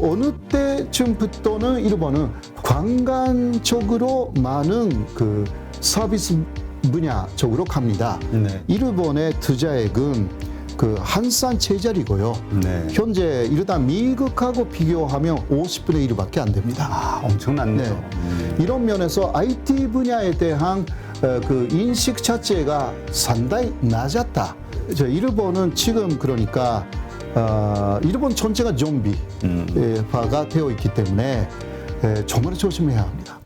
어느 때쯤부터는 일본은 관광 쪽으로 많은 그 서비스 분야 쪽으로 갑니다. 네. 일본의 투자액은 그 한산 제자리고요. 네. 현재 일단 미국하고 비교하면 50분의 1밖에 안 됩니다. 아, 엄청났네요. 네. 이런 면에서 IT 분야에 대한 그 인식 자체가 상당히 낮았다. 일본은 지금 그러니까 일본 전체가 좀비화가 되어 있기 때문에 정말 조심해야 합니다.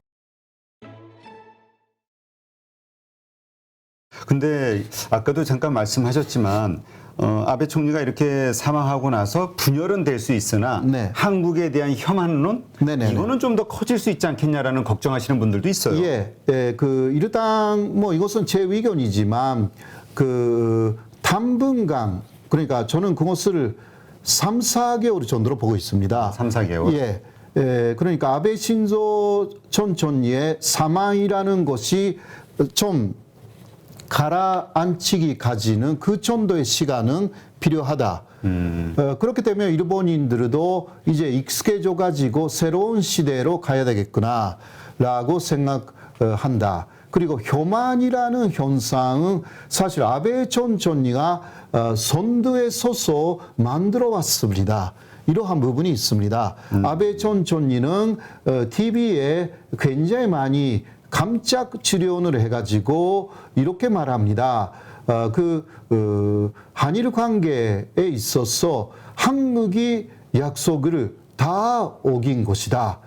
근데 아까도 잠깐 말씀하셨지만 아베 총리가 이렇게 사망하고 나서 분열은 될 수 있으나 네. 한국에 대한 혐한론 네네네. 이거는 좀 더 커질 수 있지 않겠냐라는 걱정하시는 분들도 있어요. 그 일단 뭐 이것은 제 의견이지만 그 당분간 그러니까 저는 그것을 3, 4개월 정도로 보고 있습니다. 3, 4개월. 예. 그러니까 아베 신조 전 총리의 사망이라는 것이 좀 가라앉히기까지는 그 정도의 시간은 필요하다. 그렇기 때문에 일본인들도 이제 익숙해져 가지고 새로운 시대로 가야 되겠구나라고 생각한다. 그리고 혐한이라는 현상은 사실 아베 전 총리가 선두에 서서 만들어 왔습니다. 이러한 부분이 있습니다. 아베 전 총리는 TV에 굉장히 많이 깜짝 출연을 해가지고 이렇게 말합니다. 한일 관계에 있어서 한국이 약속을 다 어긴 것이다.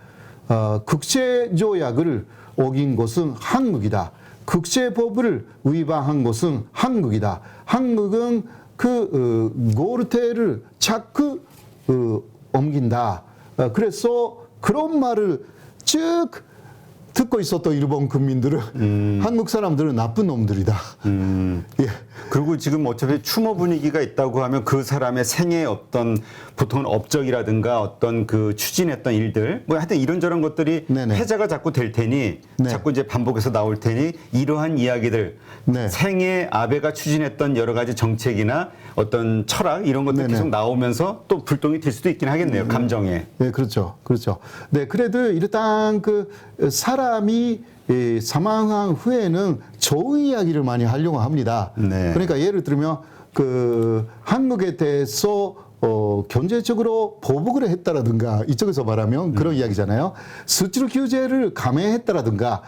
국제조약을 어긴 것은 한국이다. 국제법을 위반한 것은 한국이다. 한국은 골대를 자꾸 옮긴다. 그래서 그런 말을 쭉 듣고 있었던 일본 국민들은 한국 사람들은 나쁜 놈들이다. 예. 그리고 지금 어차피 추모 분위기가 있다고 하면 그 사람의 생애 어떤 보통은 업적이라든가 어떤 그 추진했던 일들 뭐 하여튼 이런저런 것들이 네네. 회자가 자꾸 될 테니 네. 자꾸 이제 반복해서 나올 테니 이러한 이야기들 네. 생애 아베가 추진했던 여러 가지 정책이나 어떤 철학 이런 것들 네네. 계속 나오면서 또 불똥이 될 수도 있긴 하겠네요. 감정에. 네, 그렇죠. 그렇죠. 네, 그래도 일단 그 사람이 사망한 후에는 좋은 이야기를 많이 하려고 합니다. 네. 그러니까 예를 들면 그 한국에 대해서 경제적으로 보복을 했다라든가 이쪽에서 말하면 그런 이야기잖아요. 수출 규제를 감행했다라든가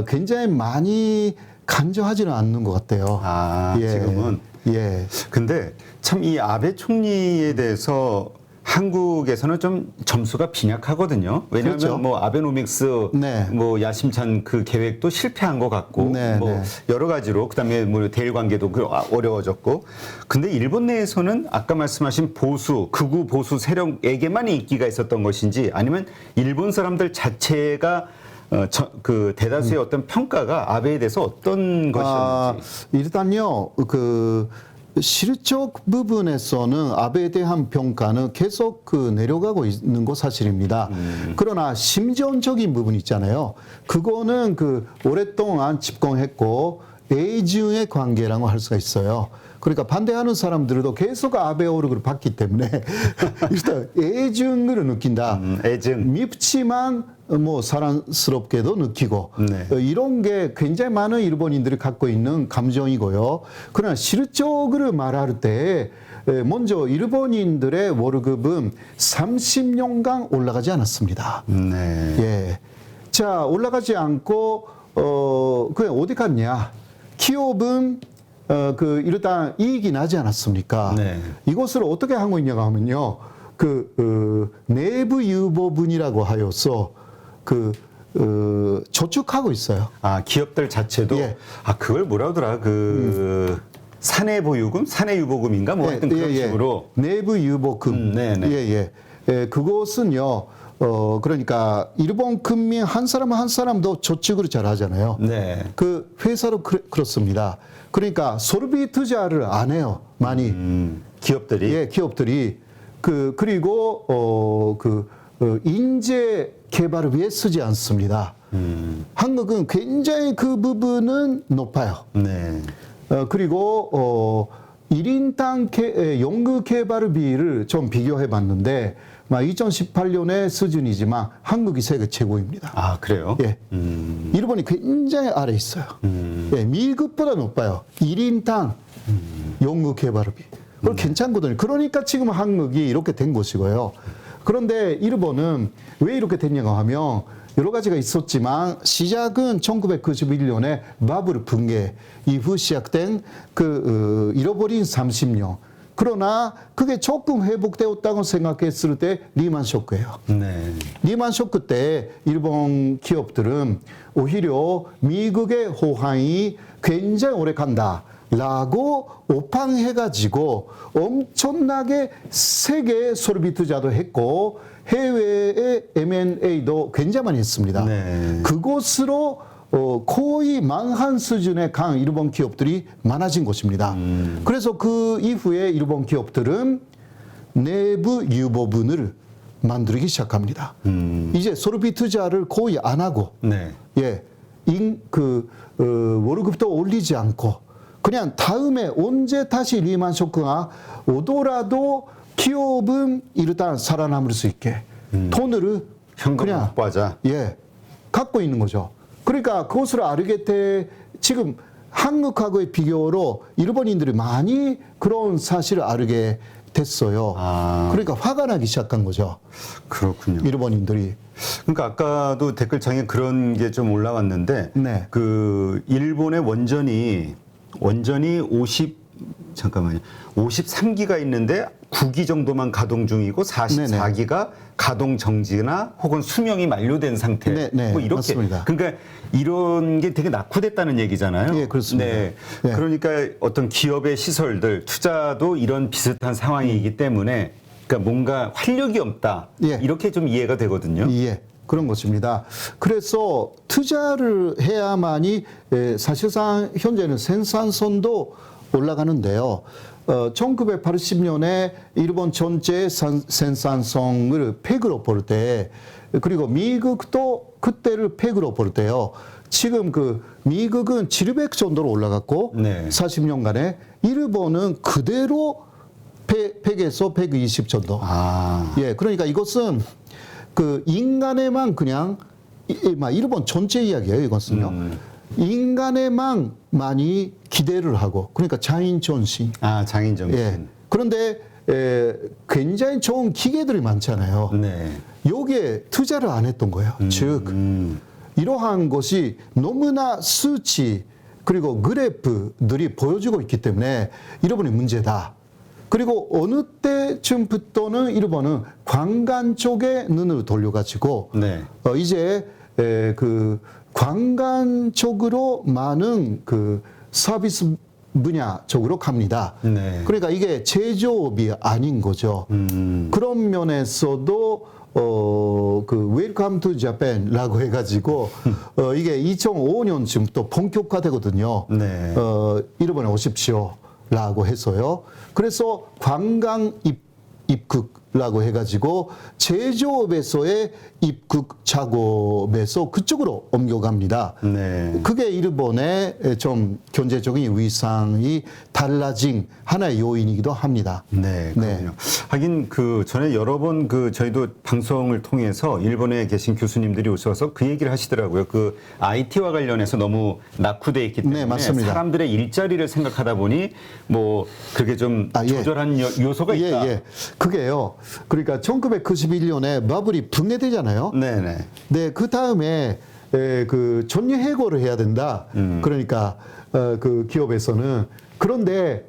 굉장히 많이 간주하지는 않는 것 같아요. 아, 지금은. 예. 근데 참 이 아베 총리에 대해서 한국에서는 좀 점수가 빈약하거든요. 왜냐하면 그렇죠. 뭐 아베노믹스 네. 뭐 야심찬 그 계획도 실패한 것 같고 네, 뭐 네. 여러 가지로 그다음에 뭐 대일 관계도 어려워졌고 근데 일본 내에서는 아까 말씀하신 보수 극우 보수 세력에게만 인기가 있었던 것인지 아니면 일본 사람들 자체가 그 대다수의 어떤 평가가 아베에 대해서 어떤 것이었는지. 일단요, 실적 부분에서는 아베에 대한 평가는 계속 내려가고 있는 거 사실입니다. 그러나 심정적인 부분 있잖아요. 그거는 오랫동안 집권했고 애증의 관계라고 할 수가 있어요. 그러니까 반대하는 사람들도 계속 아베 오르그를 봤기 때문에 일단 애증을 느낀다. 애증. 밉지만 뭐 사랑스럽게도 느끼고 네. 이런 게 굉장히 많은 일본인들이 갖고 있는 감정이고요. 그러나 실적으로 말할 때 먼저 일본인들의 월급은 30년간 올라가지 않았습니다. 네. 예. 자, 올라가지 않고 그냥 어디 갔냐? 기업은 일단 이익이 나지 않았습니까? 네. 이것을 어떻게 하고 있냐고 하면요. 내부 유보분이라고 하여서 저축하고 있어요. 아, 기업들 자체도 예. 아, 그걸 뭐라 하더라. 사내 보유금, 사내 유보금인가 뭐 하여튼 그런 식으로 내부 유보금. 네네. 예. 그것은요. 그러니까 일본 국민 한 사람 한 사람도 저축을 잘 하잖아요. 네. 그 회사로 그렇습니다. 그러니까 소비 투자를 안 해요. 많이. 기업들이 예, 기업들이 그리고 인재 개발을 위해 쓰지 않습니다. 한국은 굉장히 그 부분은 높아요. 네. 그리고 1인당 연구 개발비를 좀 비교해 봤는데 2018년의 수준이지만 한국이 세계 최고입니다. 아, 그래요? 예. 일본이 굉장히 아래 있어요. 예, 미국보다 높아요. 1인당 연구 개발비. 그거 괜찮거든요. 그러니까 지금 한국이 이렇게 된 것이고요. 그런데 일본은 왜 이렇게 됐냐고 하면 여러 가지가 있었지만 시작은 1991년에 바블 붕괴 이후 시작된 잃어버린 30년. 그러나 그게 조금 회복되었다고 생각했을 때 리만 쇼크예요. 네. 리만 쇼크 때 일본 기업들은 오히려 미국의 호황이 굉장히 오래 간다라고 오판해가지고 엄청나게 세계 소비 투자도 했고 해외의 M&A도 굉장히 많이 했습니다. 네. 그곳으로 거의 망한 수준의 강 일본 기업들이 많아진 것입니다. 그래서 그 이후에 일본 기업들은 내부 유보분을 만들기 시작합니다. 이제 소비 투자를 거의 안 하고, 네. 예, 월급도 올리지 않고, 그냥 다음에 언제 다시 리만 쇼크가 오더라도 기업은 일단 살아남을 수 있게 돈을 현금을 확보하자. 예, 갖고 있는 거죠. 그러니까 그것을 알게 돼 지금 한국하고의 비교로 일본인들이 많이 그런 사실을 알게 됐어요. 아. 그러니까 화가 나기 시작한 거죠. 그렇군요. 일본인들이. 그러니까 아까도 댓글창에 그런 게 좀 올라왔는데 네. 그 일본의 원전이 53기가 있는데 9기 정도만 가동 중이고 44기가 가동 정지나 혹은 수명이 만료된 상태. 네, 네, 뭐 이렇게. 맞습니다. 그러니까 이런 게 되게 낙후됐다는 얘기잖아요. 예, 그렇습니다. 네. 예. 그러니까 어떤 기업의 시설들, 투자도 이런 비슷한 상황이기 때문에 그러니까 뭔가 활력이 없다. 예. 이렇게 좀 이해가 되거든요. 예, 그런 것입니다. 그래서 투자를 해야만이 사실상 현재는 생산성도 올라가는데요. 1980년에 일본 전체 생산성을 100으로 볼 때, 그리고 미국도 그때를 100으로 볼 때요. 지금 미국은 700 정도로 올라갔고, 네. 40년간에 일본은 그대로 100에서 120 정도. 아. 예, 그러니까 이것은 인간에만 그냥 일본 전체 이야기예요. 이것은요. 인간에만 많이 기대를 하고, 그러니까 장인전신. 아, 장인정신. 예. 그런데 굉장히 좋은 기계들이 많잖아요. 네. 여기에 투자를 안 했던 거예요. 즉 이러한 것이 너무나 수치 그리고 그래프들이 보여주고 있기 때문에 일본이 문제다. 그리고 어느 때쯤부터는 일본은 관광 쪽에 눈을 돌려가지고 네. 이제 관광 쪽으로 많은 서비스 분야 쪽으로 갑니다. 네. 그러니까 이게 제조업이 아닌 거죠. 그런 면에서도 웰컴 투 자팬이라고 해가지고 이게 2005년쯤 또 본격화되거든요. 네. 일본에 오십시오라고 해서요. 그래서 관광 입국라고 해가지고 제조업에서의 입국 작업에서 그쪽으로 옮겨갑니다. 네. 그게 일본의 좀 경제적인 위상이 달라진 하나의 요인이기도 합니다. 네, 그렇군요. 하긴 전에 여러 번 저희도 방송을 통해서 일본에 계신 교수님들이 오셔서 그 얘기를 하시더라고요. IT와 관련해서 너무 낙후돼 있기 때문에 네, 맞습니다. 사람들의 일자리를 생각하다 보니 뭐 그게 좀 예. 조절한 요소가 있다. 예. 그게요. 그러니까 1991년에 바블이 붕괴되잖아요. 네네. 네, 그 다음에 전류 해고를 해야 된다. 그러니까 기업에서는 그런데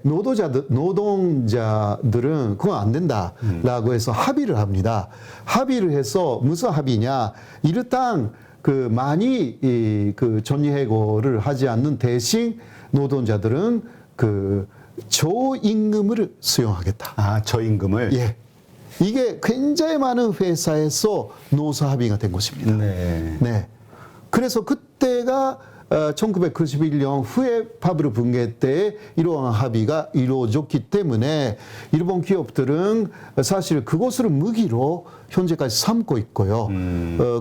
노동자들은 그건 안 된다라고 해서 합의를 합니다. 합의를 해서 무슨 합의냐? 일단 많이 전류 해고를 하지 않는 대신 노동자들은 저임금을 수용하겠다. 아, 저임금을. 예. 이게 굉장히 많은 회사에서 노사 합의가 된 것입니다. 네. 네. 그래서 그때가 1991년 후에 바브르 붕괴 때 이러한 합의가 이루어졌기 때문에 일본 기업들은 사실 그것을 무기로 현재까지 삼고 있고요.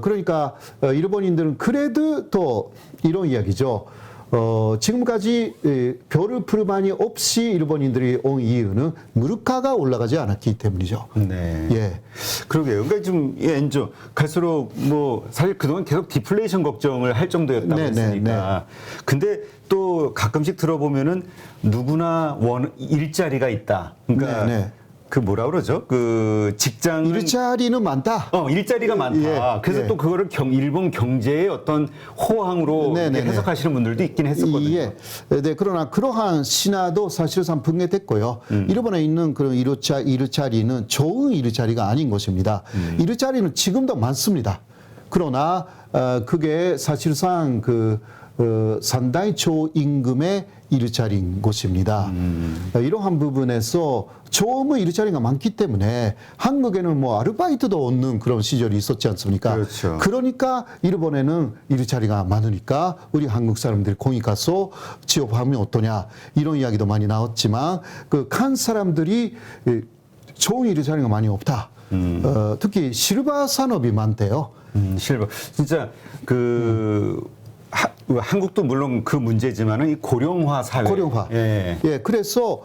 그러니까 일본인들은 그래도 또 이런 이야기죠. 지금까지 별을 불만이 없이 일본인들이 온 이유는 물가가 올라가지 않았기 때문이죠. 네. 예. 그러게요. 그러니까 좀 엔조 갈수록 뭐 사실 그동안 계속 디플레이션 걱정을 할 정도였다고 네, 네, 했으니까. 근데 또 가끔씩 들어보면은 누구나 일자리가 있다. 그러니까 네, 네. 그 뭐라 그러죠? 그 직장은 일자리는 많다. 일자리가 많다. 예, 그래서 예. 또 그거를 일본 경제의 어떤 호황으로 네, 네, 이제 해석하시는 분들도 있긴 했었거든요. 예. 네, 그러나 그러한 신화도 사실상 붕괴됐고요. 일본에 있는 그런 일자리는 좋은 일자리가 아닌 것입니다. 일자리는 지금도 많습니다. 그러나 그게 사실상 상당히 초임금의 일자리인 것입니다. 이러한 부분에서 좋은 일자리가 많기 때문에 한국에는 뭐 아르바이트도 없는 그런 시절이 있었지 않습니까? 그렇죠. 그러니까 일본에는 일자리가 많으니까 우리 한국 사람들이 공익 가서 취업하면 어떠냐 이런 이야기도 많이 나왔지만 칸 사람들이 좋은 일자리가 많이 없다. 특히 실버 산업이 많대요. 실버 진짜 한국도 물론 그 문제지만은 이 고령화 사회. 고령화. 예. 예, 그래서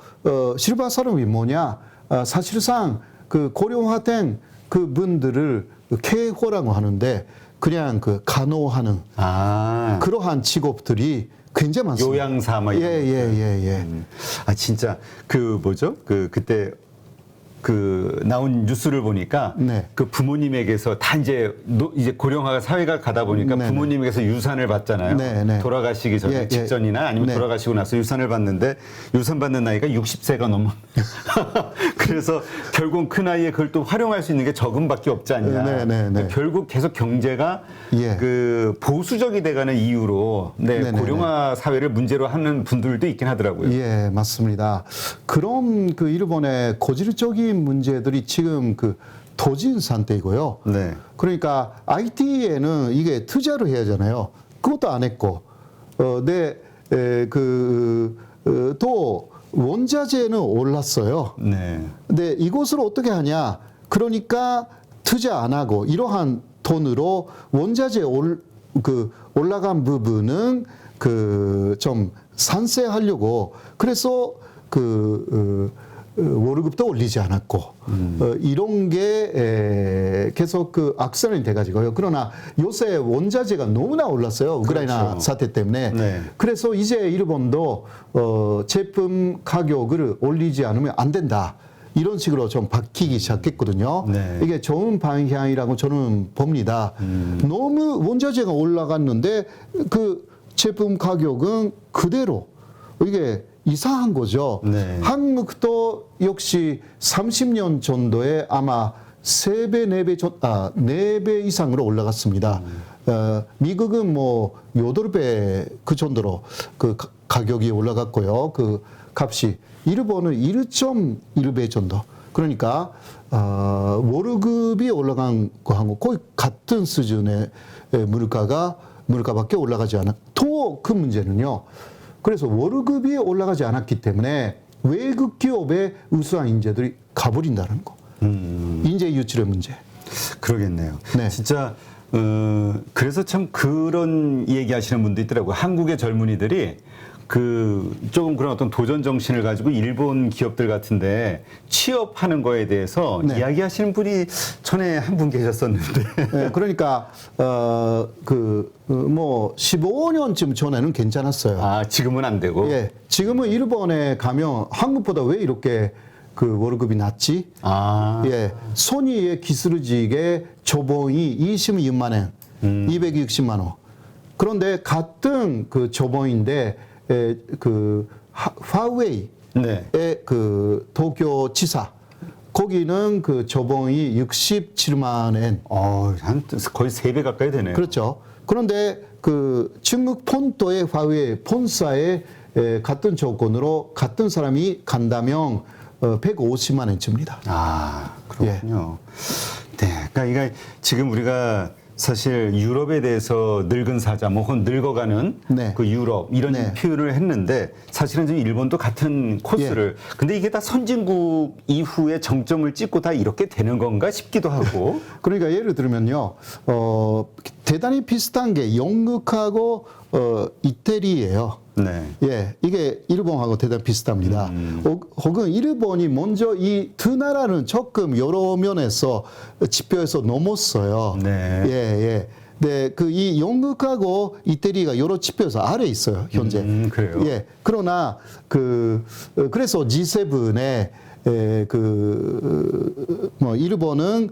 실버 산업이 뭐냐? 사실상 그 고령화된 그 분들을 케호라고 하는데 그냥 간호하는 그러한 직업들이 굉장히 많습니다. 요양사 뭐 이런 예. 진짜 뭐죠? 그때 나온 뉴스를 보니까 네. 그 부모님에게서 다 이제 고령화 사회가 가다 보니까 네, 부모님에게서 유산을 받잖아요. 네. 돌아가시기 전에 예, 직전이나 아니면 네. 돌아가시고 나서 유산을 받는데 유산 받는 나이가 60세가 넘어. 그래서 결국 그 나이에 그걸 또 활용할 수 있는 게 적음밖에 없지 않냐. 네. 결국 계속 경제가 예. 보수적이 돼가는 이유로 네. 고령화 사회를 문제로 하는 분들도 있긴 하더라고요. 예, 맞습니다. 그런 일본의 고질적인 문제들이 지금 도진 상태이고요. 네. 그러니까 IT에는 이게 투자를 해야 하잖아요. 그것도 안 했고, 또 원자재는 올랐어요. 네. 근데 이것을 어떻게 하냐? 그러니까 투자 안 하고 이러한 돈으로 원자재 올라간 부분은 좀 산세하려고 그래서 월급도 올리지 않았고 이런 게 계속 악순환이 돼가지고요. 그러나 요새 원자재가 너무나 올랐어요. 우크라이나 그렇죠. 사태 때문에. 네. 그래서 이제 일본도 제품 가격을 올리지 않으면 안 된다. 이런 식으로 좀 바뀌기 시작했거든요. 네. 이게 좋은 방향이라고 저는 봅니다. 너무 원자재가 올라갔는데 그 제품 가격은 그대로 이게 이상한 거죠. 네. 한국도 역시 30년 정도에 아마 3배, 4배 이상으로 올라갔습니다. 미국은 뭐 8배 그 정도로 가격이 올라갔고요. 값이. 일본은 1.1배 정도. 그러니까, 월급이 올라간 거하고 거의 같은 수준의 물가밖에 올라가지 않아. 또 그 문제는요. 그래서 월급이 올라가지 않았기 때문에 외국 기업의 우수한 인재들이 가버린다는 거. 인재 유출의 문제. 그러겠네요. 네. 진짜 그래서 참 그런 얘기하시는 분도 있더라고요. 한국의 젊은이들이 조금 그런 어떤 도전 정신을 가지고 일본 기업들 같은데 취업하는 거에 대해서 네. 이야기하시는 분이 전에 한 분 계셨었는데. 네, 그러니까 15년쯤 전에는 괜찮았어요. 지금은 안 되고. 예, 지금은 일본에 가면 한국보다 왜 이렇게 월급이 낮지? 예, 소니의 기술직의 초봉이 26만 엔, 260만 원. 그런데 같은 초봉인데 화웨이의 네. 도쿄 지사 거기는 초봉이 67만 엔. 한 거의 3배 가까이 되네요. 그렇죠. 그런데 중국 폰토의 화웨이 폰사의 같은 조건으로 같은 사람이 간다면 150만 엔쯤입니다. 그렇군요. 네, 그러니까 이게 지금 우리가 사실 유럽에 대해서 늙은 사자, 혹은 늙어가는 네. 유럽 이런 네. 표현을 했는데 사실은 지금 일본도 같은 코스를. 근데 이게 다 선진국 이후에 정점을 찍고 다 이렇게 되는 건가 싶기도 하고. 그러니까 예를 들면요, 대단히 비슷한 게 영국하고 이태리예요. 네. 예, 이게 일본하고 대단히 비슷합니다. 혹은 일본이 먼저 이 두 나라는 조금 여러 면에서 지표에서 넘었어요. 네. 예, 예. 네, 그 이 영국하고 이태리가 여러 지표에서 아래 있어요, 현재. 그래요. 예. 그러나 그래서 G7에 뭐 일본은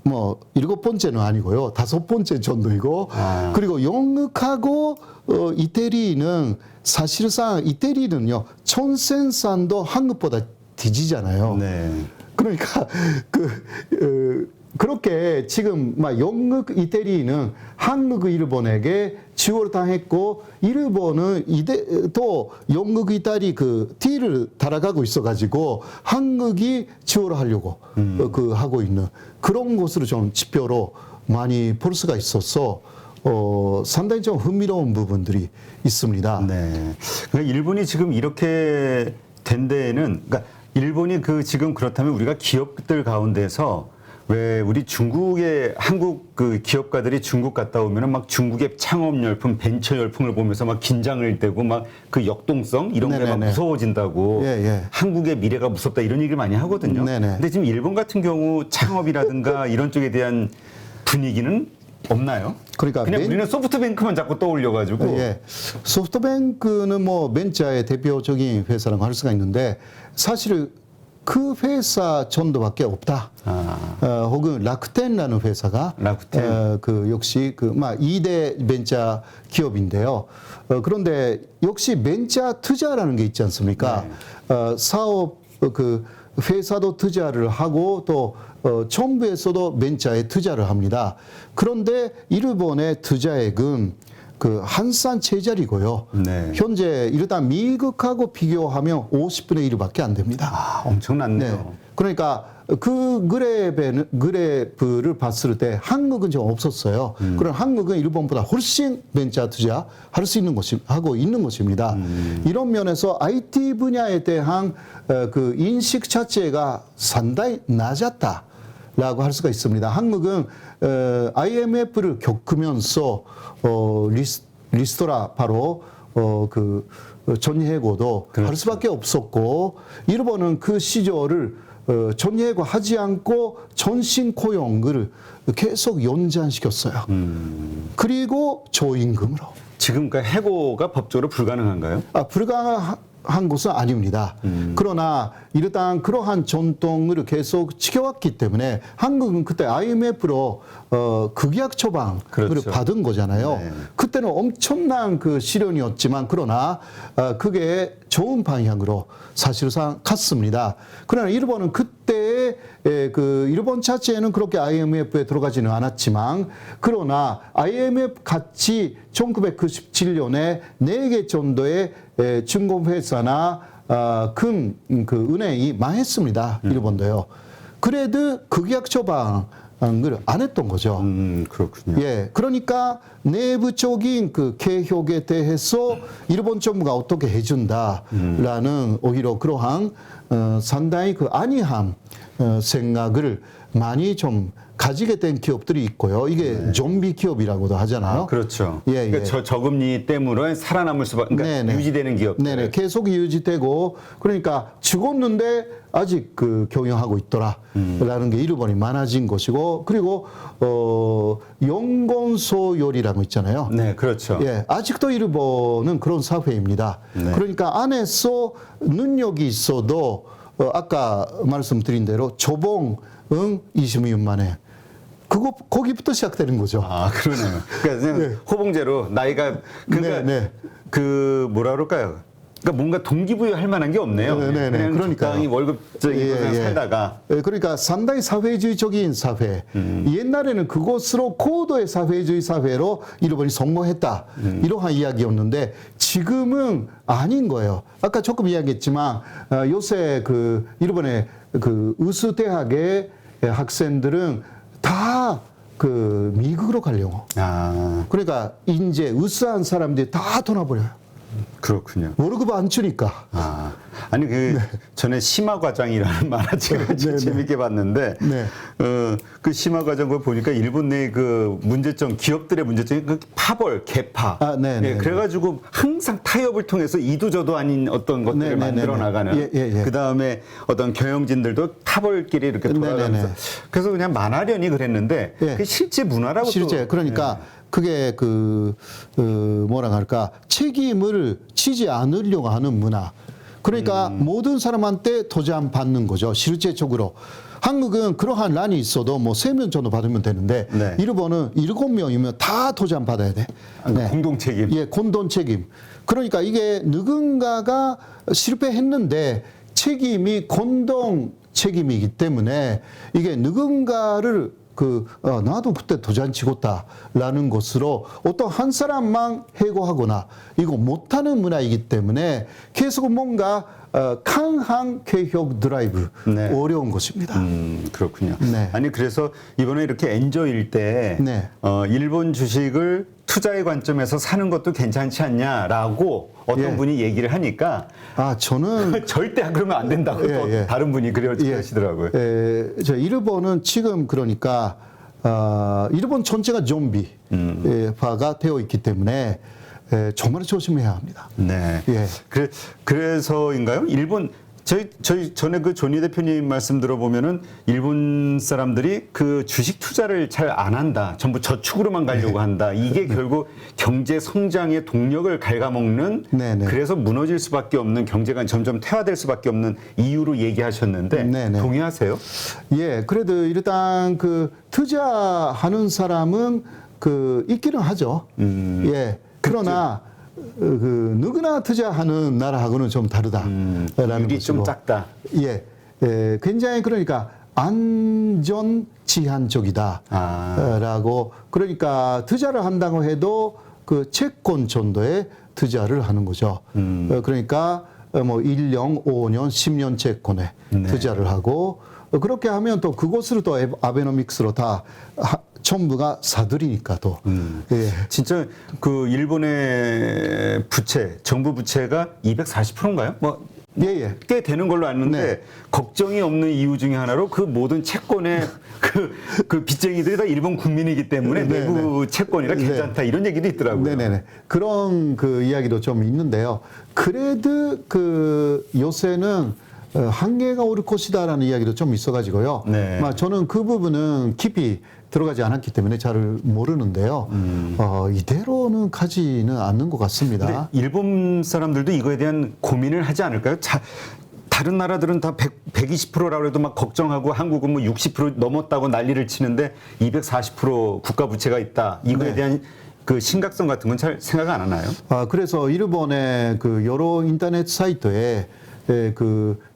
뭐 7번째는 아니고요. 5번째 정도이고 그리고 영국하고 이태리는 사실상 이태리는요. 촌생산도 한국보다 뒤지잖아요. 네. 그러니까 그렇게 지금 막 영국 이태리는 한국 일본에게 지원을 당했고 일본은 또 영국 이태리 그 뒤를 따라가고 있어가지고 한국이 지원을 하려고 하고 있는 그런 것으로 좀 지표로 많이 볼 수가 있어서 상당히 좀 흥미로운 부분들이 있습니다. 네. 그러니까 일본이 지금 이렇게 된 데에는 그러니까 일본이 지금 그렇다면 우리가 기업들 가운데서 왜 우리 중국의 한국 그 기업가들이 중국 갔다 오면은 막 중국의 창업 열풍, 벤처 열풍을 보면서 막 긴장을 떼고 막 그 역동성 이런 게 막 네네네. 무서워진다고 예, 예. 한국의 미래가 무섭다 이런 얘기를 많이 하거든요. 네네. 근데 지금 일본 같은 경우 창업이라든가 이런 쪽에 대한 분위기는 없나요? 그러니까 그냥 우리는 소프트뱅크만 자꾸 떠올려가지고 예. 소프트뱅크는 뭐 벤처의 대표적인 회사라고 할 수가 있는데 사실 그 회사 정도밖에 없다. 혹은 라쿠텐이라는 회사가 라쿠텐. 역시 막 2대 벤처 기업인데요. 그런데 역시 벤처 투자라는 게 있지 않습니까? 사업 회사도 투자를 하고 또 정부에서도 벤처에 투자를 합니다. 그런데 일본의 투자액은 한산 제자리고요. 네. 현재 일단 미국하고 비교하면 50분의 1밖에 안 됩니다. 엄청났네요. 네. 그러니까 그 그래프를 봤을 때 한국은 좀 없었어요. 그럼 한국은 일본보다 훨씬 벤처 투자 할 수 있는 하고 있는 것입니다. 이런 면에서 IT 분야에 대한 그 인식 자체가 상당히 낮았다라고 할 수가 있습니다. 한국은 IMF를 겪으면서 리스토라 바로 전예고도 그렇죠. 할 수밖에 없었고 일본은 그 시절을 전예고 하지 않고 전신 고용을 계속 연장시켰어요. 그리고 저임금으로. 지금 해고가 법적으로 불가능한가요? 불가능한 것은 아닙니다. 그러나 일단 그러한 전통을 계속 지켜왔기 때문에 한국은 그때 IMF로 극약 처방을 그렇죠. 받은 거잖아요. 네. 그때는 엄청난 시련이었지만 그러나 그게 좋은 방향으로 사실상 갔습니다. 그러나 일본은 그때 일본 자체는 그렇게 IMF에 들어가지는 않았지만 그러나 IMF 같이 1997년에 4개 정도의 증권회사나 은행이 망했습니다. 일본도요. 그래도 극약 처방을 안 했던 거죠. 그렇군요. 예, 그러니까 내부적인 개혁에 대해서 일본 정부가 어떻게 해준다라는 오히려 그러한 상당히 안이한 생각을 많이 좀 가지게 된 기업들이 있고요. 이게 좀비 기업이라고도 하잖아요. 그렇죠. 예, 그러니까 저금리 때문에 살아남을 수밖에 그러니까 네네. 유지되는 기업들. 네네, 계속 유지되고 그러니까 죽었는데 아직 경영하고 있더라라는 게 일본이 많아진 것이고 그리고 연공소열이라는 거 있잖아요. 네, 그렇죠. 예, 아직도 일본은 그런 사회입니다. 네. 그러니까 안에서 능력이 있어도 아까 말씀드린 대로 조봉은 20년 만에 거기부터 시작되는 거죠. 그러네요. 그러니까 그냥 네. 호봉제로 나이가 그러니까 네. 뭐라 그럴까요? 그러니까 뭔가 동기부여할 만한 게 없네요. 네네네. 그냥 그러니까요. 적당히 월급적인 그냥 살다가. 그러니까 상당히 사회주의적인 사회. 옛날에는 그것으로 고도의 사회주의 사회로 일본이 성공했다. 이러한 이야기였는데 지금은 아닌 거예요. 아까 조금 이야기했지만 요새 일본의 우수 대학의 학생들은 다 미국으로 가려고. 그러니까 이제 우수한 사람들이 다 떠나버려요. 그렇군요. 월급 안 주니까. 아니 전에 심화과장이라는 만화책을 재밌게 봤는데 네. 그 심화과장 걸 보니까 일본 내 그 문제점, 기업들의 문제점이 그 파벌, 개파. 네. 그래가지고 항상 타협을 통해서 이도저도 아닌 어떤 것들을 만들어 나가는. 그 다음에 어떤 경영진들도 타벌끼리 이렇게 돌아가면서. 그래서 그냥 만화련이 그랬는데 그게 실제 문화라고 실제 그러니까. 그게 뭐라 할까 책임을 지지 않으려고 하는 문화. 그러니까 모든 사람한테 도장 받는 거죠. 실제적으로. 한국은 그러한 란이 있어도 뭐 3명 정도 받으면 되는데 일본은 7명이면 다 도장 받아야 돼. 공동 책임. 예, 공동 책임. 그러니까 이게 누군가가 실패했는데 책임이 공동 책임이기 때문에 이게 누군가를 나도 그때 도장 찍었다라는 것으로 어떤 한 사람만 해고하거나 이거 못하는 문화이기 때문에 계속 뭔가 강한 개혁 드라이브 어려운 것입니다. 그렇군요. 네. 아니 그래서 이번에 이렇게 엔저일 때 일본 주식을 투자의 관점에서 사는 것도 괜찮지 않냐라고 어떤 분이 얘기를 하니까 저는 절대 그러면 안 된다고 또 다른 분이 그러시더라고요. 저 일본은 지금 그러니까 일본 전체가 좀비화가 되어 있기 때문에 정말 조심해야 합니다. 네. 그래서인가요? 일본 저희 전에 그 조니 대표님 말씀 들어보면은 일본 사람들이 그 주식 투자를 잘 안 한다. 전부 저축으로만 가려고 한다. 이게 결국 경제 성장의 동력을 갉아먹는 그래서 무너질 수밖에 없는 경제가 점점 퇴화될 수밖에 없는 이유로 얘기하셨는데 동의하세요? 예, 그래도 일단 그 투자하는 사람은 있기는 하죠. 예. 그러나 누구나 투자하는 나라하고는 좀 다르다라는 율이 것이고. 좀 작다. 예, 굉장히 그러니까 안전 지향적이다라고 그러니까 투자를 한다고 해도 그 채권 정도의 투자를 하는 거죠. 그러니까 뭐 1년, 5년, 10년 채권에 투자를 하고 그렇게 하면 또 그것을 또 아베노믹스로 다 전부가 사들이니까 또. 진짜 그 일본의 부채, 정부 부채가 240%인가요? 꽤 되는 걸로 아는데 걱정이 없는 이유 중에 하나로 그 모든 채권의 그 빚쟁이들이 다 일본 국민이기 때문에 내부 채권이라 괜찮다 이런 얘기도 있더라고요. 그런 이야기도 좀 있는데요. 그래도 요새는 한계가 올 것이다라는 이야기도 좀 있어가지고요. 저는 그 부분은 깊이 들어가지 않았기 때문에 잘 모르는데요. 이대로는 가지는 않는 것 같습니다. 일본 사람들도 이거에 대한 고민을 하지 않을까요? 다른 나라들은 다 120%라고 해도 막 걱정하고 한국은 뭐 60% 넘었다고 난리를 치는데 240% 국가 부채가 있다. 이거에 대한 그 심각성 같은 건 잘 생각 안 하나요? 그래서 일본의 여러 인터넷 사이트에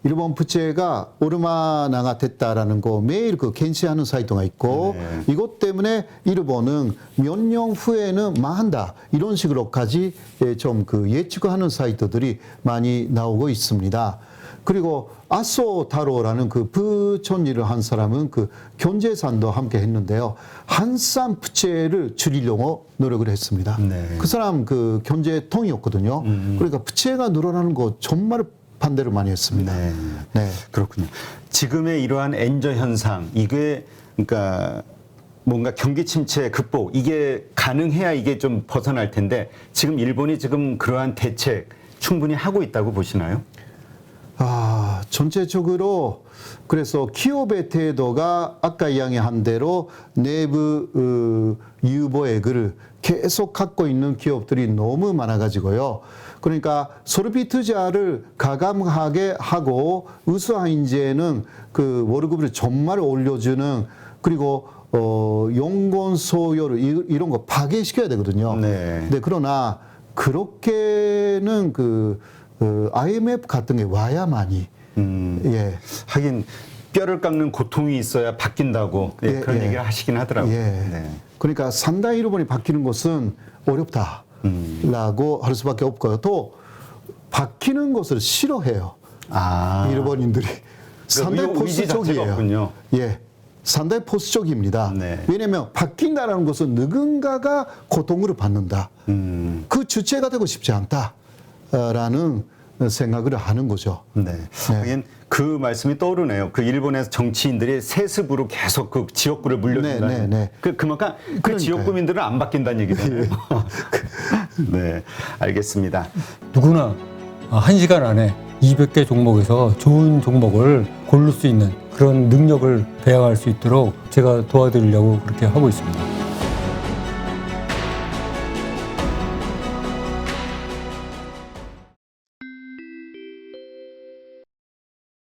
일본 부채가 얼마나 됐다라는 거 매일 갱신하는 사이트가 있고 이것 때문에 일본은 몇 년 후에는 망한다 이런 식으로까지 좀 예측하는 사이트들이 많이 나오고 있습니다. 그리고 아소타로라는 부촌일을 한 사람은 경제산도 함께 했는데요. 한산 부채를 줄이려고 노력을 했습니다. 그 사람 경제통이었거든요. 그러니까 부채가 늘어나는 거 정말 반대를 많이 했습니다. 그렇군요. 지금의 이러한 엔저 현상, 이게 그러니까 뭔가 경기 침체 극복, 이게 가능해야 이게 좀 벗어날 텐데 지금 일본이 지금 그러한 대책 충분히 하고 있다고 보시나요? 전체적으로 그래서 기업의 태도가 아까 이야기한 대로 내부 유보액을 계속 갖고 있는 기업들이 너무 많아가지고요. 그러니까 소비 투자를 가감하게 하고 우수한 인재는 월급을 정말 올려주는 그리고 연금 소요를 이런 거 파괴시켜야 되거든요. 그러나 그렇게는 IMF 같은 게 와야만이 하긴 뼈를 깎는 고통이 있어야 바뀐다고 그런 얘기를 하시긴 하더라고요. 그러니까 상당히 일본이 바뀌는 것은 어렵다라고 할 수밖에 없고요. 또 바뀌는 것을 싫어해요. 일본인들이 상당히 보수적이에요. 상당히 보수적입니다. 왜냐하면 바뀐다라는 것은 누군가가 고통을 받는다. 그 주체가 되고 싶지 않다. 있다라는 생각을 하는 거죠. 네. 하긴 그 말씀이 떠오르네요. 그 일본에서 정치인들이 세습으로 계속 그 지역구를 물려준다는. 네. 그만큼 그 지역구민들은 안 바뀐다는 얘기잖아요. 네, 알겠습니다. 누구나 1시간 안에 200개 종목에서 좋은 종목을 고를 수 있는 그런 능력을 배양할 수 있도록 제가 도와드리려고 그렇게 하고 있습니다.